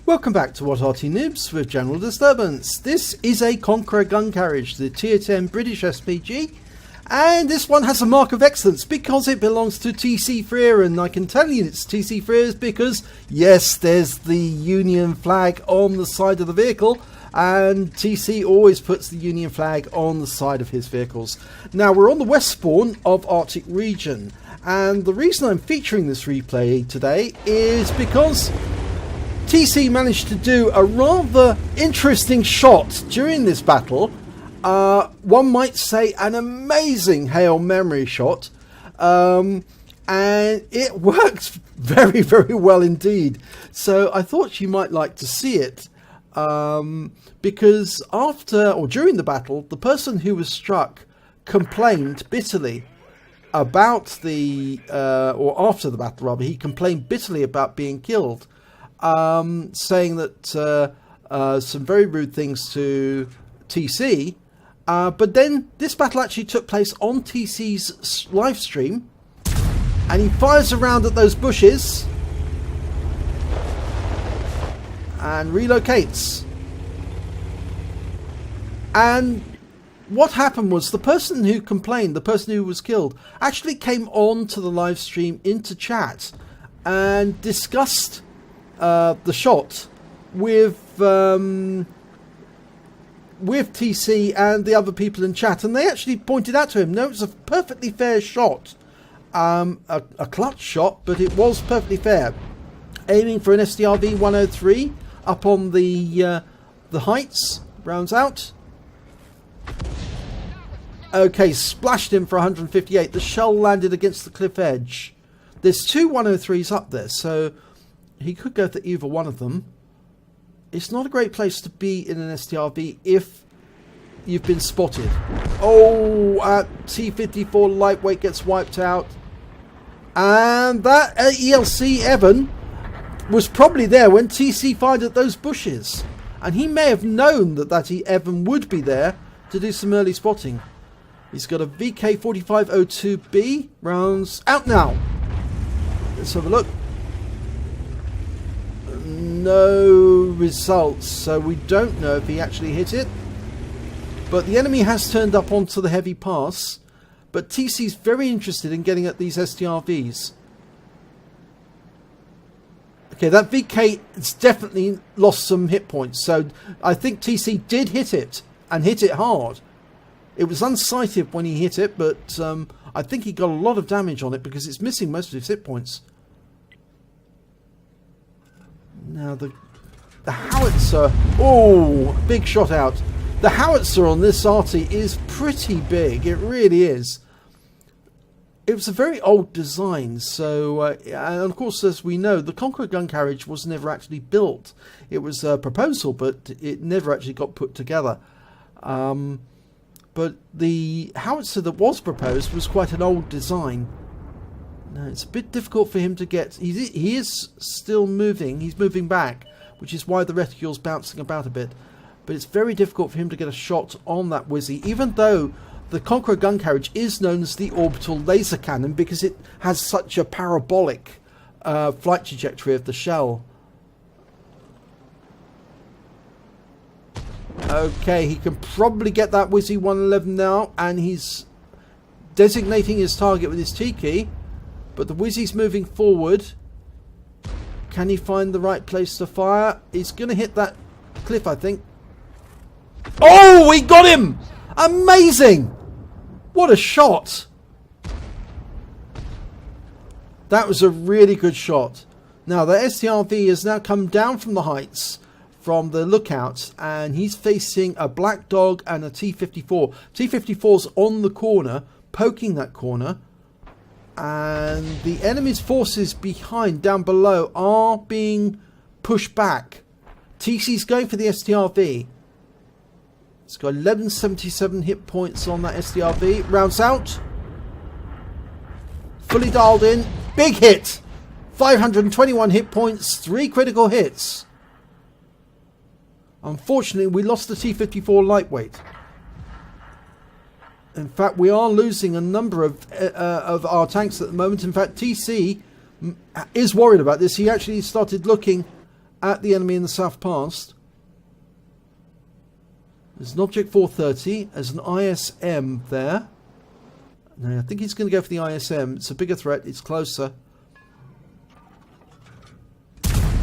Welcome back to What Arty Noobs with General Disturbance. This is a Conqueror Gun Carriage, the Tier 10 British SPG, and this one has a mark of excellence because it belongs to TCFreer, and I can tell you it's TCFreer's because, yes, there's the Union flag on the side of the vehicle, and TC always puts the Union flag on the side of his vehicles. Now, we're on the west spawn of Arctic region, and the reason I'm featuring this replay today is because TC managed to do a rather interesting shot during this battle. One might say an amazing Hail Memory shot. And it worked very, very well indeed. So I thought you might like to see it. Because after or during the battle, the person who was struck complained bitterly about the, or after the battle rather, he complained bitterly about being killed. Saying that some very rude things to TC, but then this battle actually took place on TC's live stream, and he fires around at those bushes and relocates. And what happened was the person who complained, the person who was killed, actually came on to the live stream into chat and discussed the shot with TC and the other people in chat, and they actually pointed out to him, no, it was a perfectly fair shot, a clutch shot, but it was perfectly fair, aiming for an SDRV 103 up on the heights. Rounds out. Okay, splashed him for 158. The shell landed against the cliff edge. There's two 103s up there, so he could go for either one of them. It's not a great place to be in an STRV if you've been spotted. Oh, T54 lightweight gets wiped out. And that ELC Evan was probably there when TC fired at those bushes. And he may have known that Evan would be there to do some early spotting. He's got a VK4502B. Rounds out now. Let's have a look. No results, so we don't know if he actually hit it, but the enemy has turned up onto the heavy pass, but TC's very interested in getting at these STRVs. Okay, that VK has definitely lost some hit points, so I think TC did hit it, and hit it hard. It was unsighted when he hit it, but I think he got a lot of damage on it because it's missing most of his hit points. Now the howitzer, oh, big shot out. The howitzer on this Arty is pretty big, it really is. It was a very old design, so, and of course, as we know, the Conqueror Gun Carriage was never actually built. It was a proposal, but it never actually got put together. But the howitzer that was proposed was quite an old design. Now, it's a bit difficult for him to get. He is still moving. He's moving back, which is why the reticule's bouncing about a bit. But it's very difficult for him to get a shot on that Wizzy, even though the Conqueror Gun Carriage is known as the orbital laser cannon because it has such a parabolic flight trajectory of the shell. Okay, he can probably get that Wizzy 111 now, and he's designating his target with his T key. But the Wizzy's moving forward. Can he find the right place to fire? He's going to hit that cliff, I think. Oh, he got him! Amazing! What a shot! That was a really good shot. Now, the STRV has now come down from the heights, from the lookout, and he's facing a Black Dog and a T54. T54's on the corner, poking that corner. And the enemy's forces behind, down below, are being pushed back. TC's going for the STRV. It's got 1177 hit points on that STRV. Rounds out. Fully dialed in. Big hit. 521 hit points. 3 critical hits. Unfortunately, we lost the T54 lightweight. In fact, we are losing a number of our tanks at the moment. In fact, TC is worried about this. He actually started looking at the enemy in the south past. There's an Object 430. There's an ISM there. Now, I think he's going to go for the ISM. It's a bigger threat. It's closer.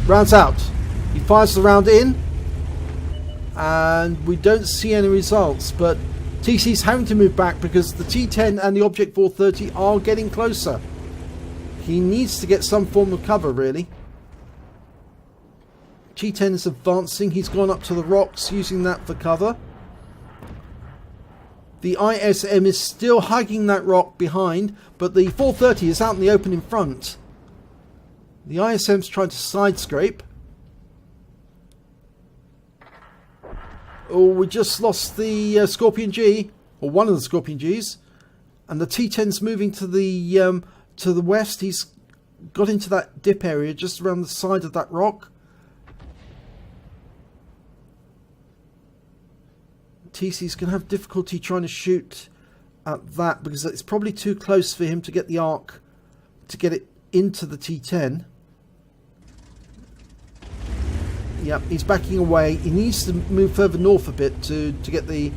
Rounds out. He fires the round in. And we don't see any results. But TC's having to move back because the T10 and the Object 430 are getting closer. He needs to get some form of cover, really. T10 is advancing. He's gone up to the rocks, using that for cover. The ISM is still hugging that rock behind, but the 430 is out in the open in front. The ISM's trying to side scrape. Oh, we just lost the Scorpion G, or one of the Scorpion Gs, and the T10's moving to the west. He's got into that dip area just around the side of that rock. TC's going to have difficulty trying to shoot at that because it's probably too close for him to get the arc to get it into the T10. Yep, he's backing away. He needs to move further north a bit to get the...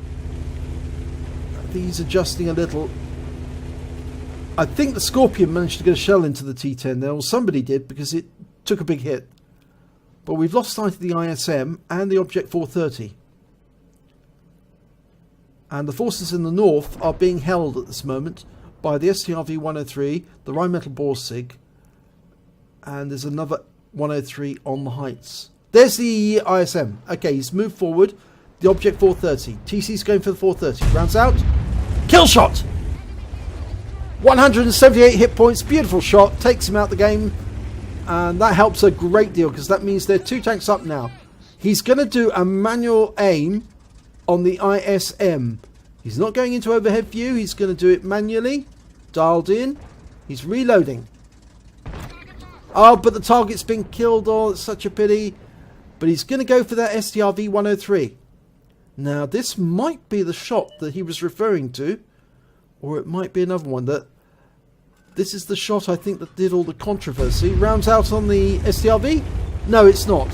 I think he's adjusting a little. I think the Scorpion managed to get a shell into the T10 there, or somebody did, because it took a big hit. But we've lost sight of the ISM and the Object 430. And the forces in the north are being held at this moment by the STRV-103, the Rheinmetall Borsig, and there's another 103 on the heights. There's the ISM. Okay, he's moved forward. The Object 430. TC's going for the 430. Rounds out. Kill shot! 178 hit points. Beautiful shot. Takes him out the game. And that helps a great deal because that means they're 2 tanks up now. He's going to do a manual aim on the ISM. He's not going into overhead view. He's going to do it manually. Dialed in. He's reloading. Oh, but the target's been killed. Oh, it's such a pity. But he's going to go for that STRV-103. Now, this might be the shot that he was referring to. Or it might be another one. This is the shot, I think, that did all the controversy. Rounds out on the STRV? No, it's not.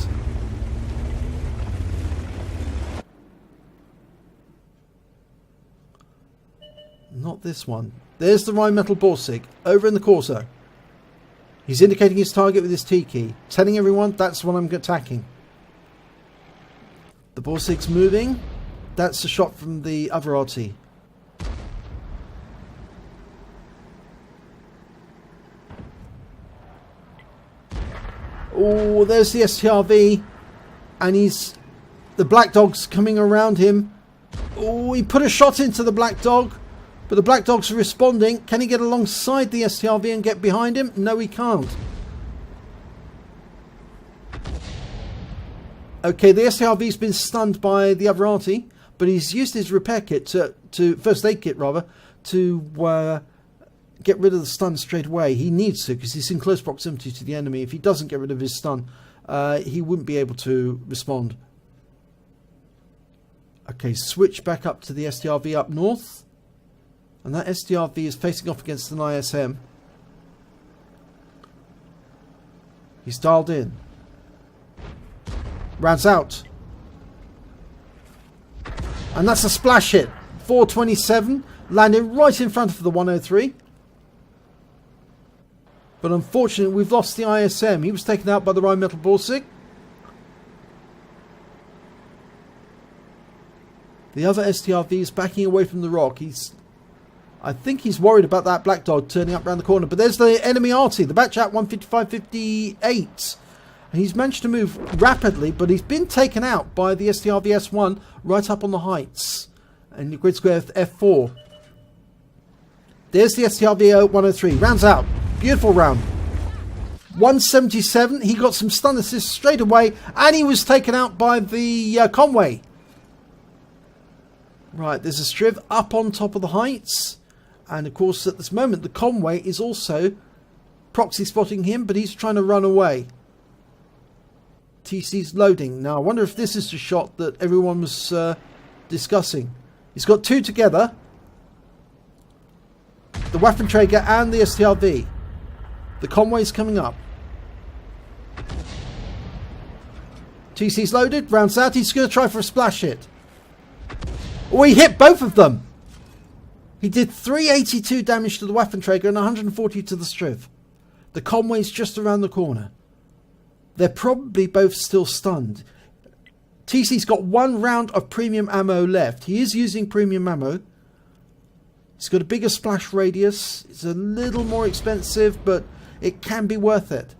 Not this one. There's the Rheinmetall Borsig over in the Corso. He's indicating his target with his T key, telling everyone that's what I'm attacking. The Borsig's moving. That's a shot from the other Arty. Oh, there's the STRV, and the Black Dog's coming around him. Oh, he put a shot into the Black Dog. But the Black Dog's responding. Can he get alongside the STRV and get behind him? No, he can't. Okay, the STRV's been stunned by the other Arty, but he's used his repair kit to first aid kit rather, to get rid of the stun straight away. He needs to because he's in close proximity to the enemy. If he doesn't get rid of his stun, he wouldn't be able to respond. Okay, switch back up to the STRV up north. And that STRV is facing off against an ISM. He's dialed in. Rounds out. And that's a splash hit. 427. Landing right in front of the 103. But unfortunately, we've lost the ISM. He was taken out by the Rheinmetall Borsig. The other STRV is backing away from the rock. I think he's worried about that Black Dog turning up around the corner. But there's the enemy Arty, the Batchat 155-58. And he's managed to move rapidly, but he's been taken out by the STRV-S1 right up on the heights. And the grid square F4. There's the STRV-103. Rounds out. Beautiful round. 177. He got some stun assists straight away. And he was taken out by the Conway. Right, there's a Striv up on top of the heights. And of course, at this moment, the Conway is also proxy spotting him, but he's trying to run away. TC's loading. Now, I wonder if this is the shot that everyone was discussing. He's got 2 together. The Waffenträger and the STRV. The Conway's coming up. TC's loaded. Rounds out. He's going to try for a splash hit. Oh, he hit both of them. He did 382 damage to the Waffenträger and 140 to the Striv. The Conway's just around the corner. They're probably both still stunned. TC's got 1 round of premium ammo left. He is using premium ammo. He's got a bigger splash radius. It's a little more expensive, but it can be worth it.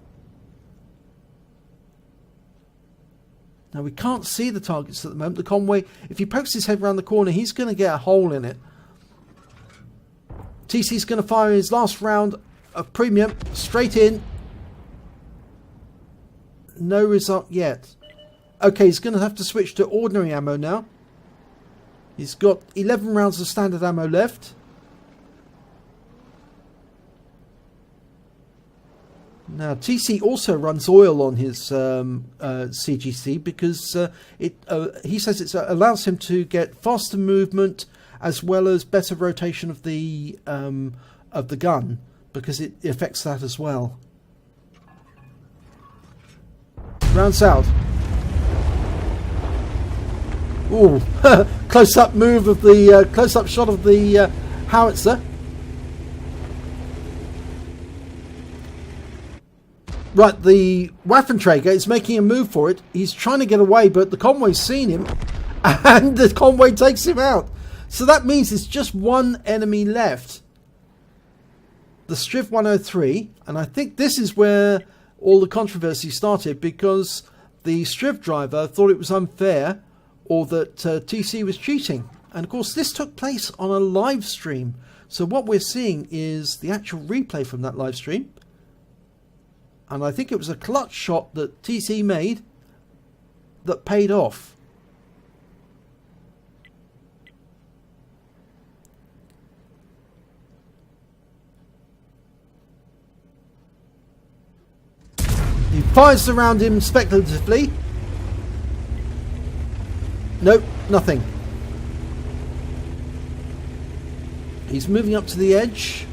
Now, we can't see the targets at the moment. The Conway, if he pokes his head around the corner, he's going to get a hole in it. TC's going to fire his last round of premium straight in. No result yet. Okay, he's going to have to switch to ordinary ammo now. He's got 11 rounds of standard ammo left. Now, TC also runs oil on his CGC because he says it allows him to get faster movement as well as better rotation of the gun, because it affects that as well. Rounds out. Ooh, close-up move of the close-up shot of the howitzer. Right, the Waffenträger is making a move for it. He's trying to get away, but the Conway's seen him, and the Conway takes him out. So that means it's just 1 enemy left. The Striv 103, and I think this is where all the controversy started, because the Striv driver thought it was unfair, or that TC was cheating. And of course this took place on a live stream. So what we're seeing is the actual replay from that live stream. And I think it was a clutch shot that TC made that paid off. He fires around him speculatively. Nope, nothing. He's moving up to the edge.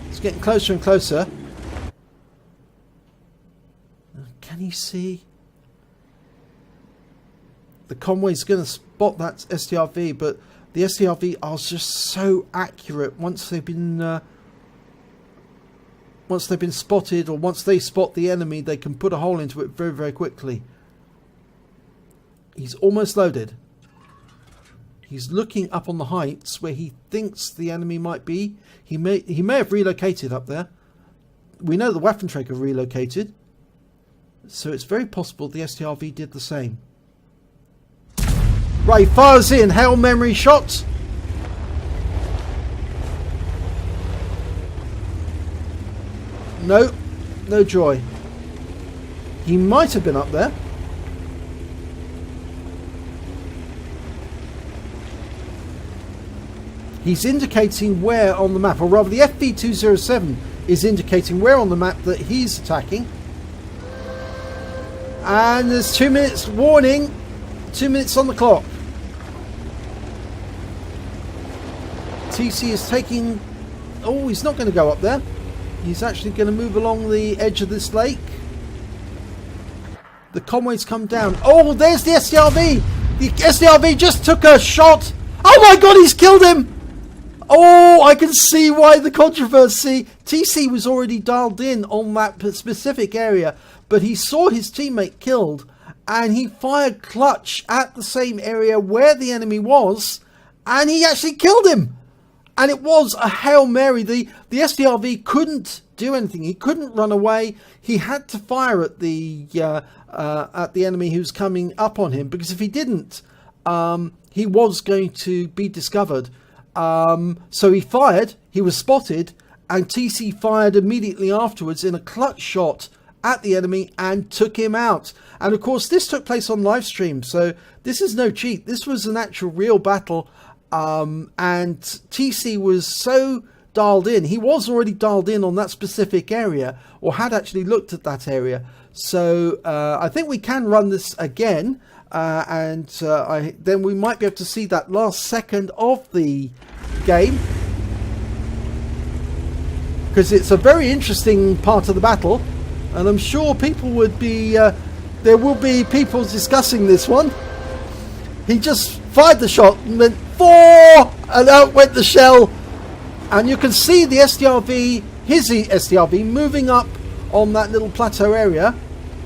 It's getting closer and closer. Can you see? The Conway's going to spot that STRV, but the STRV are just so accurate once they've been spotted, or once they spot the enemy, they can put a hole into it very, very quickly. He's almost loaded. He's looking up on the heights where he thinks the enemy might be. He may have relocated up there. We know the Waffenträger relocated, so it's very possible the STRV did the same. Right, fires in, Hail Memory shot. No, no joy. He might have been up there. He's indicating where on the map, or rather the FV207 is indicating where on the map that he's attacking. And there's 2 minutes warning, 2 minutes on the clock. TC is taking... Oh, he's not going to go up there. He's actually going to move along the edge of this lake. The Conway's come down. Oh, there's the STRV! The STRV just took a shot. Oh my god, he's killed him! Oh, I can see why the controversy. TC was already dialed in on that specific area, but he saw his teammate killed, and he fired clutch at the same area where the enemy was, and he actually killed him. And it was a Hail Mary. The STRV couldn't do anything. He couldn't run away. He had to fire at the enemy who's coming up on him, because if he didn't, he was going to be discovered. So he fired, he was spotted, and TC fired immediately afterwards in a clutch shot at the enemy and took him out. And of course this took place on live stream, so this is no cheat. This was an actual real battle, and TC was so dialed in. He was already dialed in on that specific area, or had actually looked at that area. So I think we can run this again. Then we might be able to see that last second of the game, because it's a very interesting part of the battle, and I'm sure people would be there will be people discussing this one. He just fired the shot and went 4, and out went the shell. And you can see the SDRV, his SDRV, moving up on that little plateau area.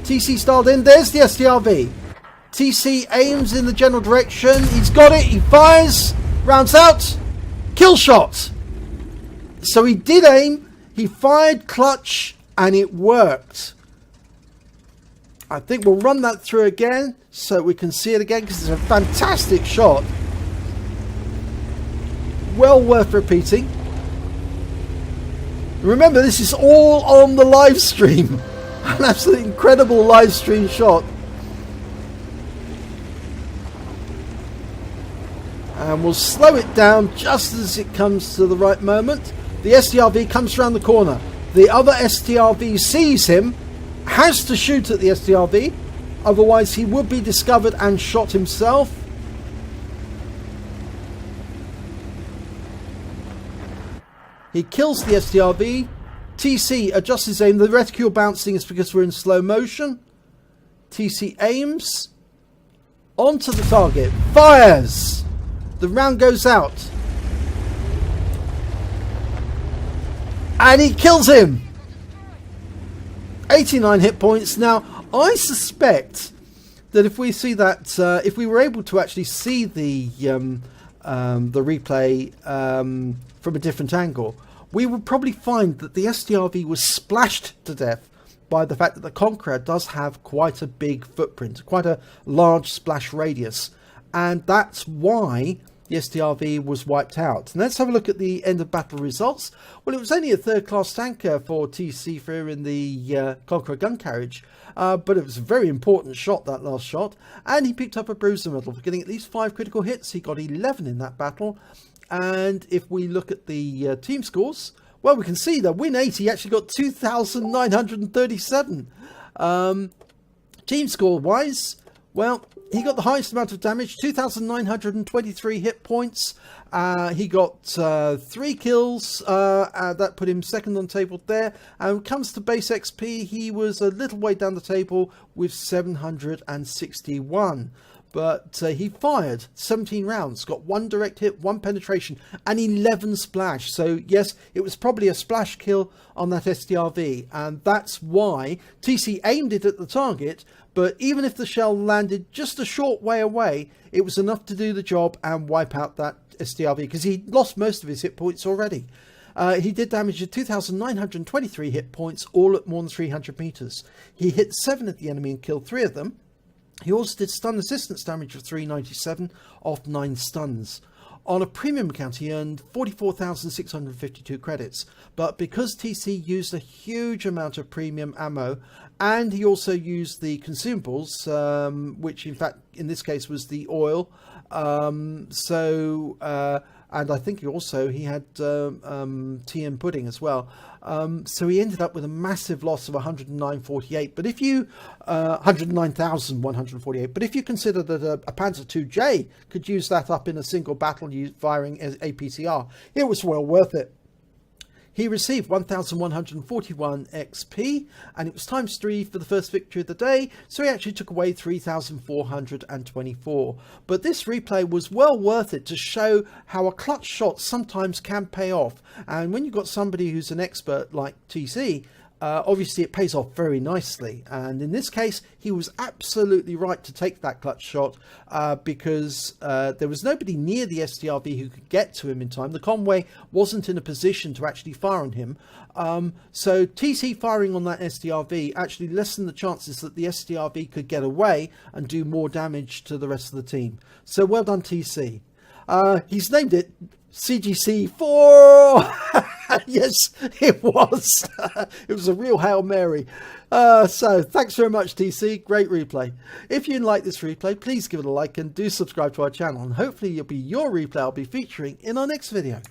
TC styled in. There's the SDRV. TC aims in the general direction. He's got it. He fires. Rounds out. Kill shot. So he did aim. He fired clutch, and it worked. I think we'll run that through again so we can see it again, because it's a fantastic shot. Well worth repeating. Remember, this is all on the live stream. An absolutely incredible live stream shot. And we'll slow it down just as it comes to the right moment. The SDRV comes around the corner. The other SDRV sees him, has to shoot at the SDRV, otherwise he would be discovered and shot himself. He kills the SDRV. TC adjusts his aim. The reticule bouncing is because we're in slow motion. TC aims onto the target, fires. The round goes out, and he kills him. 89 hit points. Now, I suspect that if we see that, if we were able to actually see the replay from a different angle, we would probably find that the SDRV was splashed to death by the fact that the Conqueror does have quite a big footprint, quite a large splash radius, and that's why the SDRV was wiped out. And let's have a look at the end of battle results. Well, it was only a third-class tanker for TCFreer in the Conqueror Gun Carriage, but it was a very important shot, that last shot, and he picked up a bruiser medal for getting at least 5 critical hits. He got 11 in that battle. And if we look at the team scores, well, we can see that Win 80 actually got 2,937. Team score wise, well, he got the highest amount of damage, 2,923 hit points. He got 3 kills. That put him second on the table there. And when it comes to base XP, he was a little way down the table with 761. But he fired 17 rounds, got 1 direct hit, 1 penetration, and 11 splash. So yes, it was probably a splash kill on that SDRV, and that's why TC aimed it at the target. But even if the shell landed just a short way away, it was enough to do the job and wipe out that SDRV, because he lost most of his hit points already. He did damage to 2,923 hit points, all at more than 300 meters. He hit 7 at the enemy and killed 3 of them. He also did stun assistance damage of 397 off 9 stuns. On a premium account, he earned 44,652 credits. But because TC used a huge amount of premium ammo, and he also used the consumables, which in fact in this case was the oil, and I think he had tea and pudding as well. So he ended up with a massive loss of 109.48. But if you 109,148. But if you consider that a Panzer IIJ could use that up in a single battle firing APCR, it was well worth it. He received 1,141 XP, and it was ×3 for the first victory of the day, so he actually took away 3,424. But this replay was well worth it to show how a clutch shot sometimes can pay off. And when you've got somebody who's an expert like TC, obviously it pays off very nicely. And in this case, he was absolutely right to take that clutch shot because there was nobody near the SDRV who could get to him in time. The Conway wasn't in a position to actually fire on him. So TC firing on that SDRV actually lessened the chances that the SDRV could get away and do more damage to the rest of the team. So well done, TC. He's named it CGC4. Yes, it was. It was a real Hail Mary. So thanks very much, TC. Great replay. If you like this replay, please give it a like and do subscribe to our channel. And hopefully your replay I'll be featuring in our next video.